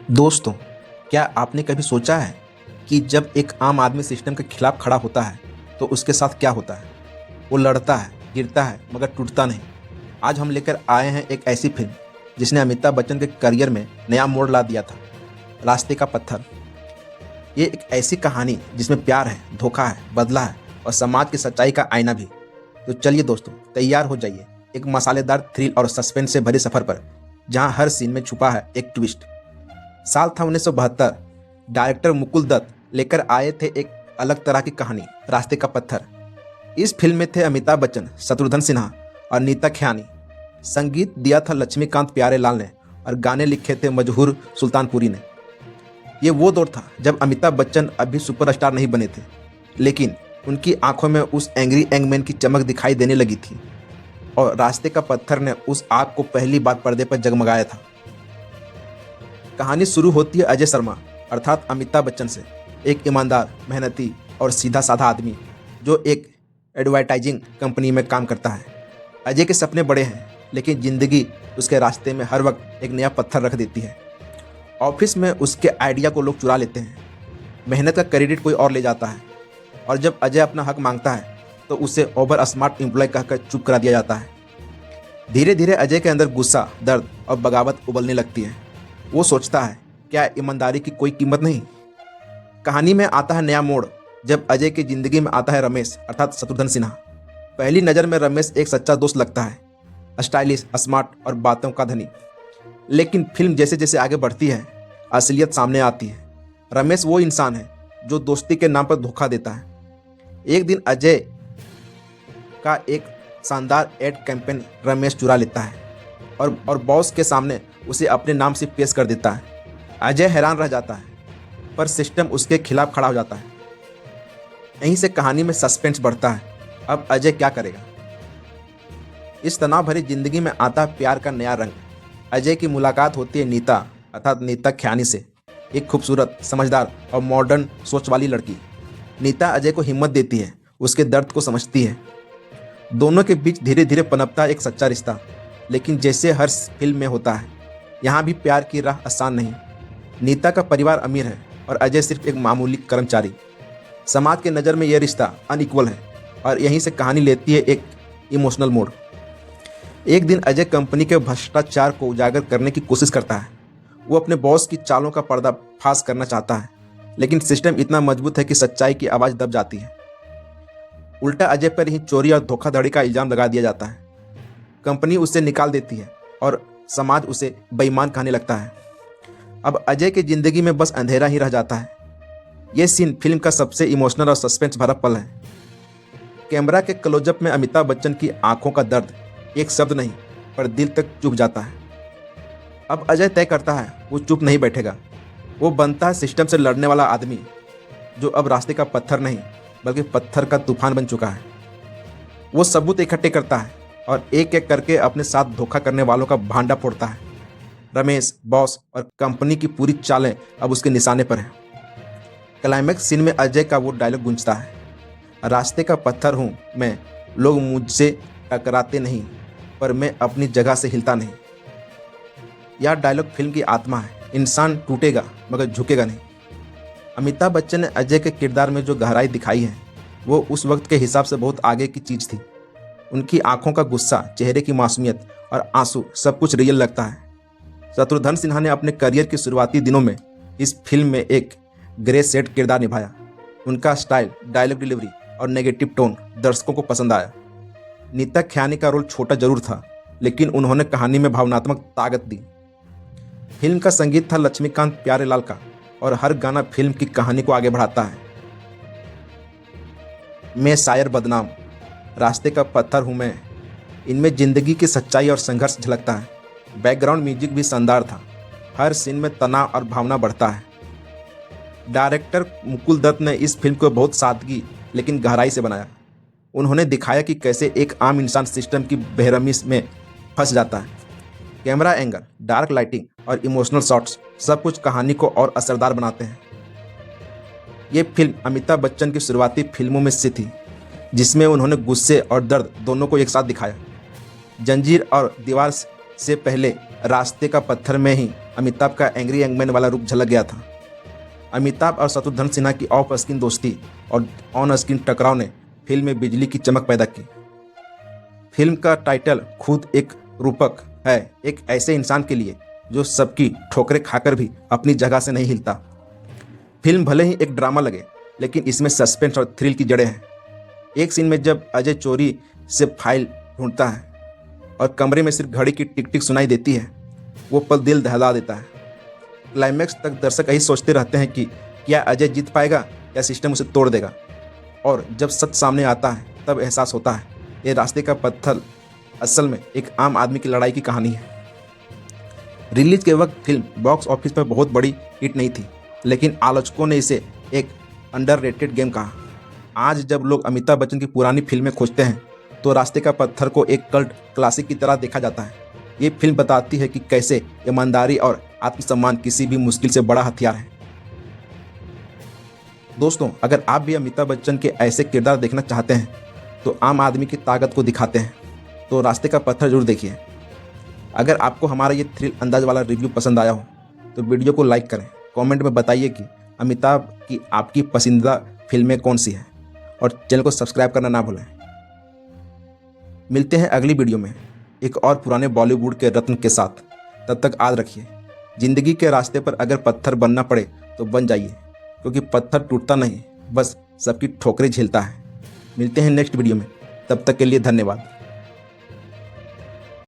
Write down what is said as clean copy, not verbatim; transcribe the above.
दोस्तों, क्या आपने कभी सोचा है कि जब एक आम आदमी सिस्टम के खिलाफ खड़ा होता है तो उसके साथ क्या होता है? वो लड़ता है, गिरता है, मगर टूटता नहीं। आज हम लेकर आए हैं एक ऐसी फिल्म जिसने अमिताभ बच्चन के करियर में नया मोड़ ला दिया था, रास्ते का पत्थर। ये एक ऐसी कहानी जिसमें प्यार है, धोखा है, बदला है और समाज की सच्चाई का आईना भी। तो चलिए दोस्तों, तैयार हो जाइए एक मसालेदार थ्रिल और सस्पेंस से भरे सफर पर, जहां हर सीन में छुपा है एक ट्विस्ट। साल था 1972। डायरेक्टर मुकुल दत्त लेकर आए थे एक अलग तरह की कहानी, रास्ते का पत्थर। इस फिल्म में थे अमिताभ बच्चन, शत्रुघ्न सिन्हा और नीता ख्यानी। संगीत दिया था लक्ष्मीकांत प्यारेलाल ने और गाने लिखे थे मजहूर सुल्तानपुरी ने। ये वो दौर था जब अमिताभ बच्चन अभी सुपरस्टार नहीं बने थे, लेकिन उनकी आंखों में उस एंग्री यंग की चमक दिखाई देने लगी थी और रास्ते का पत्थर ने उस आग को पहली बार पर्दे पर जगमगाया था। कहानी शुरू होती है अजय शर्मा अर्थात अमिताभ बच्चन से, एक ईमानदार, मेहनती और सीधा साधा आदमी जो एक एडवर्टाइजिंग कंपनी में काम करता है। अजय के सपने बड़े हैं, लेकिन जिंदगी उसके रास्ते में हर वक्त एक नया पत्थर रख देती है। ऑफिस में उसके आइडिया को लोग चुरा लेते हैं, मेहनत का क्रेडिट कोई और ले जाता है और जब अजय अपना हक मांगता है तो उसे ओवर स्मार्ट एम्प्लॉय कहकर चुप करा दिया जाता है। धीरे धीरे अजय के अंदर गुस्सा, दर्द और बगावत उबलने लगती है। वो सोचता है, क्या ईमानदारी की कोई कीमत नहीं? कहानी में आता है नया मोड़ जब अजय की जिंदगी में आता है रमेश अर्थात शत्रुघ्न सिन्हा। पहली नज़र में रमेश एक सच्चा दोस्त लगता है, स्टाइलिश, स्मार्ट और बातों का धनी। लेकिन फिल्म जैसे जैसे आगे बढ़ती है, असलियत सामने आती है। रमेश वो इंसान है जो दोस्ती के नाम पर धोखा देता है। एक दिन अजय का एक शानदार एड कैंपेन रमेश चुरा लेता है और बॉस के सामने उसे अपने नाम से पेश कर देता है। अजय हैरान रह जाता है, पर सिस्टम उसके खिलाफ खड़ा हो जाता है। यहीं से कहानी में सस्पेंस बढ़ता है। अब अजय क्या करेगा? इस तनाव भरी जिंदगी में आता है प्यार का नया रंग। अजय की मुलाकात होती है नीता अर्थात नीता ख्यानी से, एक खूबसूरत, समझदार और मॉडर्न सोच वाली लड़की। नीता अजय को हिम्मत देती है, उसके दर्द को समझती है। दोनों के बीच धीरे धीरे पनपता है एक सच्चा रिश्ता। लेकिन जैसे हर फिल्म में होता है, यहाँ भी प्यार की राह आसान नहीं। नीता का परिवार अमीर है और अजय सिर्फ एक मामूली कर्मचारी। समाज के नज़र में यह रिश्ता अनइक्वल है और यहीं से कहानी लेती है एक इमोशनल मोड़। एक दिन अजय कंपनी के भ्रष्टाचार को उजागर करने की कोशिश करता है। वो अपने बॉस की चालों का पर्दाफाश करना चाहता है, लेकिन सिस्टम इतना मजबूत है कि सच्चाई की आवाज़ दब जाती है। उल्टा अजय पर ही चोरी और धोखाधड़ी का इल्ज़ाम लगा दिया जाता है। कंपनी उसे निकाल देती है और समाज उसे बेईमान कहने लगता है। अब अजय की ज़िंदगी में बस अंधेरा ही रह जाता है। ये सीन फिल्म का सबसे इमोशनल और सस्पेंस भरा पल है। कैमरा के क्लोजअप में अमिताभ बच्चन की आंखों का दर्द एक शब्द नहीं पर दिल तक चुभ जाता है। अब अजय तय करता है, वो चुप नहीं बैठेगा। वो बनता है सिस्टम से लड़ने वाला आदमी, जो अब रास्ते का पत्थर नहीं बल्कि पत्थर का तूफान बन चुका है। वो सबूत इकट्ठे करता है और एक एक करके अपने साथ धोखा करने वालों का भांडा फोड़ता है। रमेश, बॉस और कंपनी की पूरी चालें अब उसके निशाने पर हैं। क्लाइमैक्स सीन में अजय का वो डायलॉग गूंजता है, रास्ते का पत्थर हूँ मैं, लोग मुझसे टकराते नहीं पर मैं अपनी जगह से हिलता नहीं। यह डायलॉग फिल्म की आत्मा है। इंसान टूटेगा मगर झुकेगा नहीं। अमिताभ बच्चन ने अजय के किरदार में जो गहराई दिखाई है, वो उस वक्त के हिसाब से बहुत आगे की चीज़ थी। उनकी आंखों का गुस्सा, चेहरे की मासूमियत और आंसू, सब कुछ रियल लगता है। शत्रुघ्न सिन्हा ने अपने करियर के शुरुआती दिनों में इस फिल्म में एक ग्रे सेट किरदार निभाया। उनका स्टाइल, डायलॉग डिलीवरी और नेगेटिव टोन दर्शकों को पसंद आया। नीता ख्यानी का रोल छोटा जरूर था, लेकिन उन्होंने कहानी में भावनात्मक ताकत दी। फिल्म का संगीत था लक्ष्मीकांत प्यारेलाल का और हर गाना फिल्म की कहानी को आगे बढ़ाता है। मैं शायर बदनाम, रास्ते का पत्थर हूँ मैं, इनमें जिंदगी की सच्चाई और संघर्ष झलकता है। बैकग्राउंड म्यूजिक भी शानदार था। हर सीन में तनाव और भावना बढ़ता है। डायरेक्टर मुकुल दत्त ने इस फिल्म को बहुत सादगी लेकिन गहराई से बनाया। उन्होंने दिखाया कि कैसे एक आम इंसान सिस्टम की बेरहमी में फंस जाता है। कैमरा एंगल, डार्क लाइटिंग और इमोशनल शॉट्स सब कुछ कहानी को और असरदार बनाते हैं। ये फिल्म अमिताभ बच्चन की शुरुआती फिल्मों में से थी, जिसमें उन्होंने गुस्से और दर्द दोनों को एक साथ दिखाया। जंजीर और दीवार से पहले रास्ते का पत्थर में ही अमिताभ का एंग्री यंगमैन वाला रूप झलक गया था। अमिताभ और शत्रुघ्न सिन्हा की ऑफ स्क्रीन दोस्ती और ऑन स्क्रीन टकराव ने फिल्म में बिजली की चमक पैदा की। फिल्म का टाइटल खुद एक रूपक है, एक ऐसे इंसान के लिए जो सबकी ठोकरें खाकर भी अपनी जगह से नहीं हिलता। फिल्म भले ही एक ड्रामा लगे, लेकिन इसमें सस्पेंस और थ्रिल की जड़ें हैं। एक सीन में जब अजय चोरी से फाइल ढूंढता है और कमरे में सिर्फ घड़ी की टिक टिक सुनाई देती है, वो पल दिल दहला देता है। क्लाइमैक्स तक दर्शक यही सोचते रहते हैं कि क्या अजय जीत पाएगा या सिस्टम उसे तोड़ देगा, और जब सच सामने आता है तब एहसास होता है ये रास्ते का पत्थर असल में एक आम आदमी की लड़ाई की कहानी है। रिलीज के वक्त फिल्म बॉक्स ऑफिस पर बहुत बड़ी हिट नहीं थी, लेकिन आलोचकों ने इसे एक अंडररेटेड गेम कहा। आज जब लोग अमिताभ बच्चन की पुरानी फिल्में खोजते हैं तो रास्ते का पत्थर को एक कल्ट क्लासिक की तरह देखा जाता है। ये फिल्म बताती है कि कैसे ईमानदारी और आत्मसम्मान किसी भी मुश्किल से बड़ा हथियार है। दोस्तों, अगर आप भी अमिताभ बच्चन के ऐसे किरदार देखना चाहते हैं तो आम आदमी की ताकत को दिखाते हैं, तो रास्ते का पत्थर जरूर देखिए। अगर आपको हमारा ये थ्रिल अंदाज वाला रिव्यू पसंद आया हो तो वीडियो को लाइक करें, कमेंट में बताइए कि अमिताभ की आपकी पसंदीदा फिल्में कौन सी हैं, और चैनल को सब्सक्राइब करना ना भूलें। मिलते हैं अगली वीडियो में एक और पुराने बॉलीवुड के रत्न के साथ। तब तक याद रखिए, जिंदगी के रास्ते पर अगर पत्थर बनना पड़े तो बन जाइए, क्योंकि पत्थर टूटता नहीं, बस सबकी ठोकरें झेलता है। मिलते हैं नेक्स्ट वीडियो में, तब तक के लिए धन्यवाद।